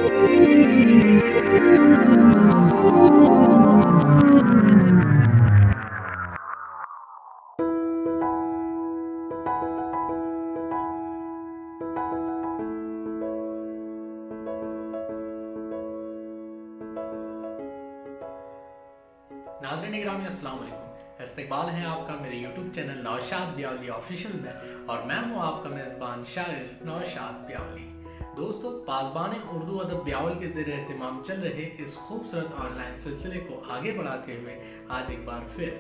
नाज़रीन गिरामी अस्सलाम वालेकुम। इस्तकबाल है आपका मेरे यूट्यूब चैनल नौशाद ब्यावली ऑफिशियल में और मैं हूँ आपका मेज़बान शायर नौशाद ब्यावली। दोस्तों, पासबान उर्दू अदब ब्यावल के ज़रिए एहतमाम चल रहे इस खूबसूरत ऑनलाइन सिलसिले को आगे बढ़ाते हुए आज एक बार फिर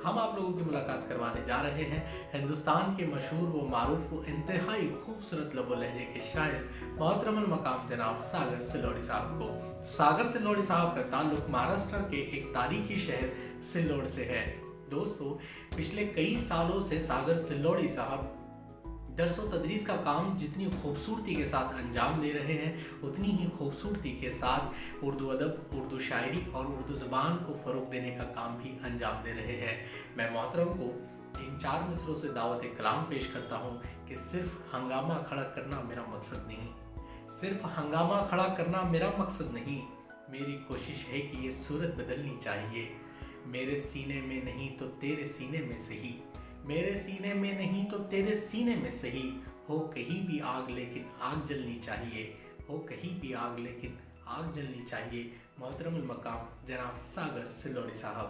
हम आप लोगों की मुलाकात करवाने जा रहे हैं हिंदुस्तान के मशहूर व मारूफ व इंतहाई खूबसूरत लबो लहजे के शायर मोहतरम मकाम जनाब सागर सिल्लोड़ी साहब को। सागर सिल्लोड़ी साहब का ताल्लुक महाराष्ट्र के एक तारीखी शहर सिल्लोड़ से है। दोस्तों, पिछले कई सालों से सागर सिल्लोड़ी साहब दरस व तदरीस का काम जितनी खूबसूरती के साथ अंजाम दे रहे हैं, उतनी ही खूबसूरती के साथ उर्दू अदब, उर्दू शायरी और उर्दू ज़बान को फ़रोग देने का काम भी अंजाम दे रहे हैं। मैं मोहतरम को इन 4 मिसरों से दावत कलाम पेश करता हूँ कि सिर्फ हंगामा खड़ा करना मेरा मकसद नहीं, सिर्फ हंगामा खड़ा करना मेरा मकसद नहीं, मेरी कोशिश है कि ये सूरत बदलनी चाहिए। मेरे सीने में नहीं तो तेरे सीने में सही, मेरे सीने में नहीं तो तेरे सीने में सही, हो कहीं भी आग लेकिन आग जलनी चाहिए, हो कहीं भी आग लेकिन आग जलनी चाहिए। मोहतरम मकाम जनाब सागर सिल्लोड़ी साहब।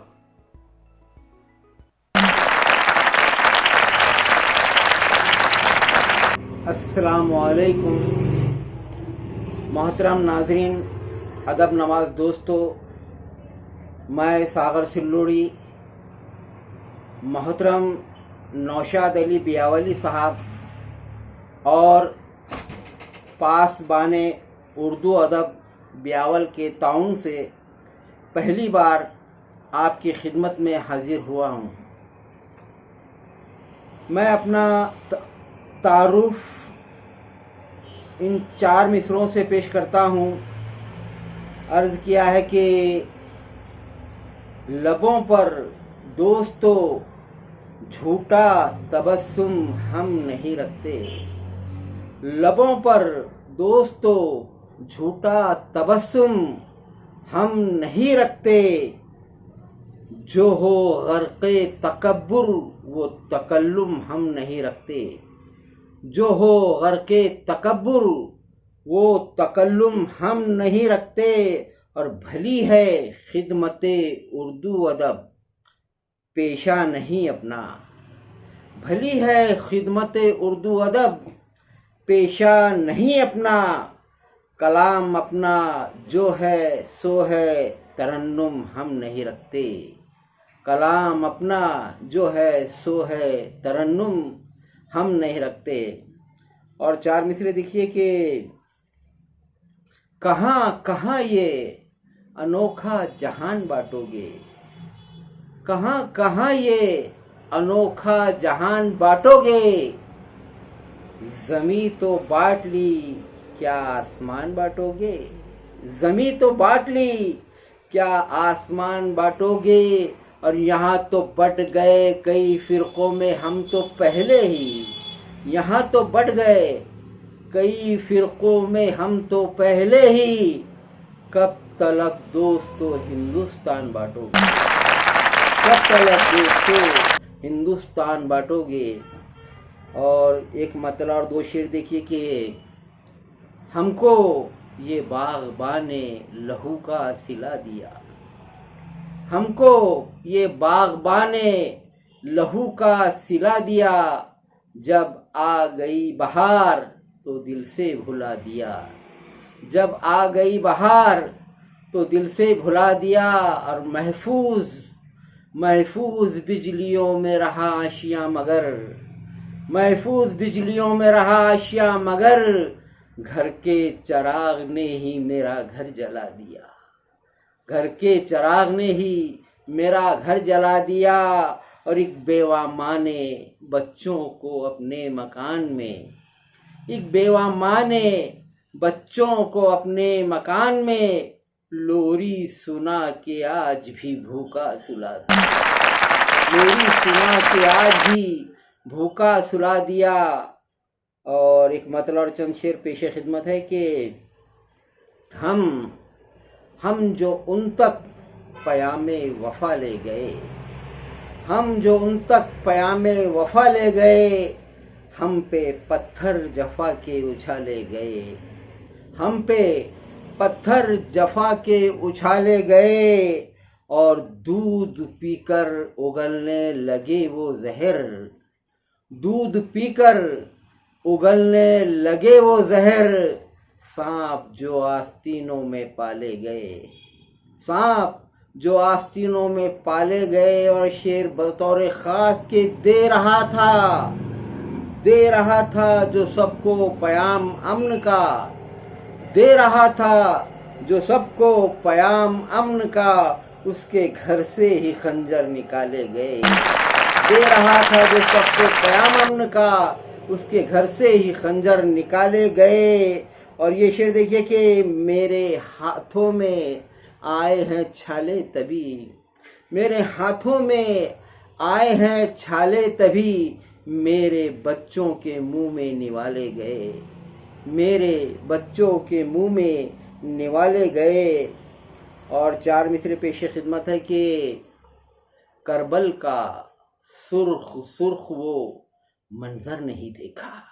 अस्सलामुअलैकुम मोहतरम नाजरीन, अदब नवाज दोस्तों, मैं सागर सिल्लोड़ी मोहतरम नौशाद अली ब्यावली साहब और पासबाने उर्दू अदब ब्यावल के ताउन से पहली बार आपकी खिदमत में हाजिर हुआ हूँ। मैं अपना तारुफ इन 4 मिसरों से पेश करता हूँ। अर्ज़ किया है कि लबों पर दोस्तों झूठा तबस्सुम हम नहीं रखते, लबों पर दोस्तों झूठा तबस्सुम हम नहीं रखते, जो हो गर्क़े तकब्बुर वो तकल्लुम हम नहीं रखते, जो हो गर्क़े तकब्बुर वो तकल्लुम हम नहीं रखते। और भली है खिदमते उर्दू अदब पेशा नहीं अपना, भली है खिदमते उर्दू अदब पेशा नहीं अपना, कलाम अपना जो है सो है तरन्नुम हम नहीं रखते, कलाम अपना जो है सो है तरन्नुम हम नहीं रखते। और 4 मिसरे देखिए कि कहाँ कहाँ ये अनोखा जहान बांटोगे, कहाँ कहाँ ये अनोखा जहान बांटोगे, ज़मी तो बांट ली क्या आसमान बांटोगे, ज़मी तो बांट ली क्या आसमान बांटोगे। और यहाँ तो बट गए कई फ़िरक़ों में हम तो पहले ही, यहाँ तो बट गए कई फ़िरक़ों में हम तो पहले ही, कब तलक दोस्तों हिंदुस्तान बांटोगे, कब तलक दोस्तों हिंदुस्तान बांटोगे। और एक मतलब और 2 शेर देखिए कि हमको ये बाग़बान ने लहू का सिला दिया, हमको ये बाग़बान ने लहू का सिला दिया, जब आ गई बहार तो दिल से भुला दिया, जब आ गई बहार तो दिल से भुला दिया। और महफूज महफूज बिजलियों में रहा आशियाँ मगर, महफूज बिजलियों में रहा आशियाँ मगर, घर के चराग ने ही मेरा घर जला दिया, घर के चराग ने ही मेरा घर जला दिया। और एक बेवा माँ ने बच्चों को अपने मकान में, एक बेवा माँ ने बच्चों को अपने मकान में लोरी सुना के आज भी भूखा सुला दिया, लोरी सुना के आज भी भूखा सुला दिया। और एक मतलब और चंद शेर पेश खिदमत है कि हम जो उन तक पयामे वफा ले गए, हम जो उन तक पयामे वफा ले गए, हम पे पत्थर जफा के उछाले गए, हम पे पत्थर जफा के उछाले गए, और दूध पीकर उगलने लगे वो जहर, दूध पीकर उगलने लगे वो जहर, सांप जो आस्तीनों में पाले गए, सांप जो आस्तीनों में पाले गए। और शेर बतौर खास के दे रहा था जो सबको पयाम अमन का, दे रहा था जो सबको पयाम अमन का, उसके घर से ही खंजर निकाले गए, दे रहा था जो सबको पयाम अमन का, उसके घर से ही खंजर निकाले गए। और ये शेर देखिए कि मेरे हाथों में आए हैं छाले तभी, मेरे हाथों में आए हैं छाले तभी, मेरे बच्चों के मुंह में निवाले गए, मेरे बच्चों के मुंह में निवाले गए। और 4 मिसरे पेश खिदमत है कि करबल का सुर्ख सुर्ख वो मंजर नहीं देखा,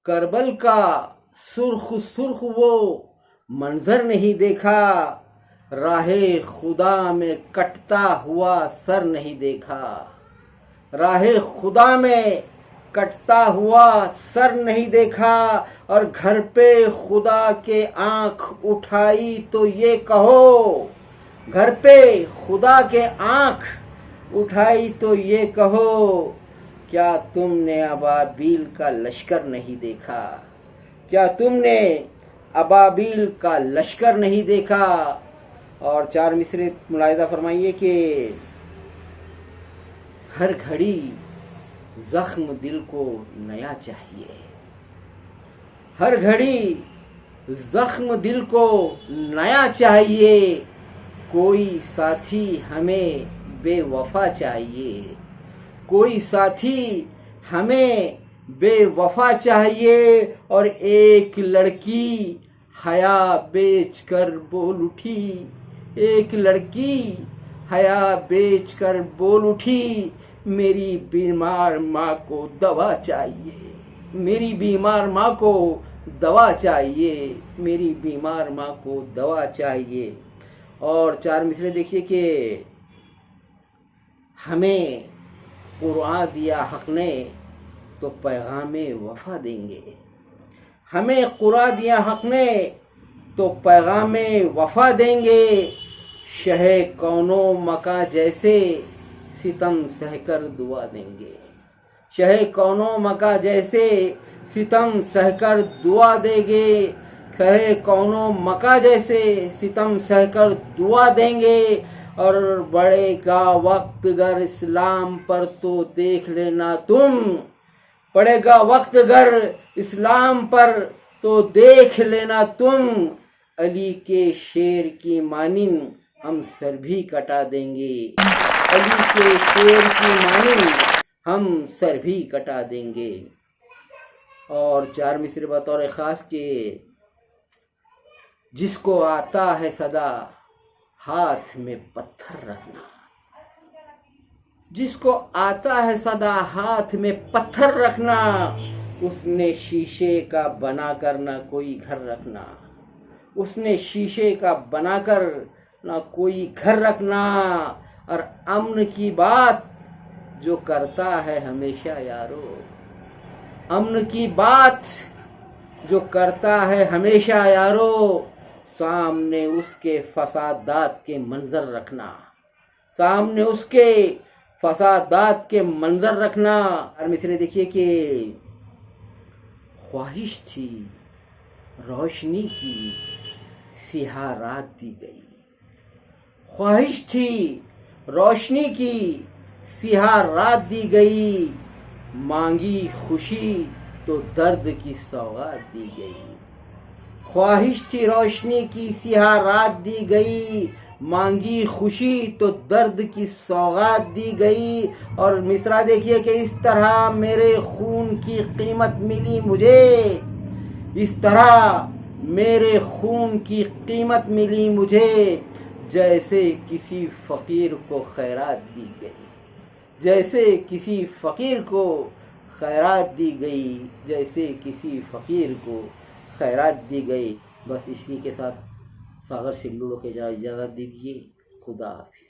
करबल का सुर्ख सुर्ख वो मंजर नहीं देखा, राहे खुदा में कटता हुआ सर नहीं देखा, राहे खुदा में कटता हुआ सर नहीं देखा। और घर पे खुदा के आंख उठाई तो ये कहो, घर पे खुदा के आंख उठाई तो ये कहो, क्या तुमने अबाबील का लश्कर नहीं देखा, क्या तुमने अबाबील का लश्कर नहीं देखा। और 4 मिसरे मुलाहिजा फरमाइए कि हर घड़ी जख्म दिल को नया चाहिए, हर घड़ी जख्म दिल को नया चाहिए, कोई साथी हमें बेवफा चाहिए, कोई साथी हमें बेवफा चाहिए। और एक लड़की हया बेच कर बोल उठी, एक लड़की हया बेच कर बोल उठी, मेरी बीमार माँ को दवा चाहिए, मेरी बीमार माँ को दवा चाहिए, मेरी बीमार माँ को दवा चाहिए। और 4 मिसरे देखिए कि हमें कुरान दिया हक ने तो पैगामे वफा देंगे, हमें कुरान दिया हक ने तो पैगामे वफा देंगे, शहे कौनो मका जैसे सितम सहकर दुआ देंगे, शहे कौनो मका जैसे सितम सहकर दुआ देंगे, शहे कौनो मका जैसे सितम सहकर दुआ देंगे। और बढ़ेगा वक्त गर इस्लाम पर तो देख लेना तुम, पड़ेगा वक्त गर इस्लाम पर तो देख लेना तुम, अली के शेर की मानिंद हम सर भी कटा देंगे, अली के शेर की मानिंद हम सर भी कटा देंगे। और 4 मिसरे बतौर खास के जिसको आता है सदा हाथ में पत्थर रखना, जिसको आता है सदा हाथ में पत्थर रखना, उसने शीशे का बनाकर ना कोई घर रखना, उसने शीशे का बनाकर ना कोई घर रखना। और अमन की बात जो करता है हमेशा यारो, अमन की बात जो करता है हमेशा यारो, सामने उसके फसादात के मंजर रखना, सामने उसके फसादात के मंजर रखना। और मिसरे देखिए कि ख्वाहिश थी रोशनी की सिहा रात दी गई, ख्वाहिश थी रोशनी की सिहा रात दी गई, मांगी खुशी तो दर्द की सौगात दी गई, ख्वाहिश थी रोशनी की सिहा रात दी गई, मांगी खुशी तो दर्द की सौगात दी गई। और मिसरा देखिए कि इस तरह मेरे खून की कीमत मिली मुझे, इस तरह मेरे खून की कीमत मिली मुझे, जैसे किसी फ़कीर को खैरात दी गई। जैसे किसी फ़कीर को खैरात दी गई, जैसे किसी फ़कीर को खैरात दी गई। बस इसी के साथ सागर सिल्लुड़ो के इजाज़त दीजिए। खुदा हाफिज़।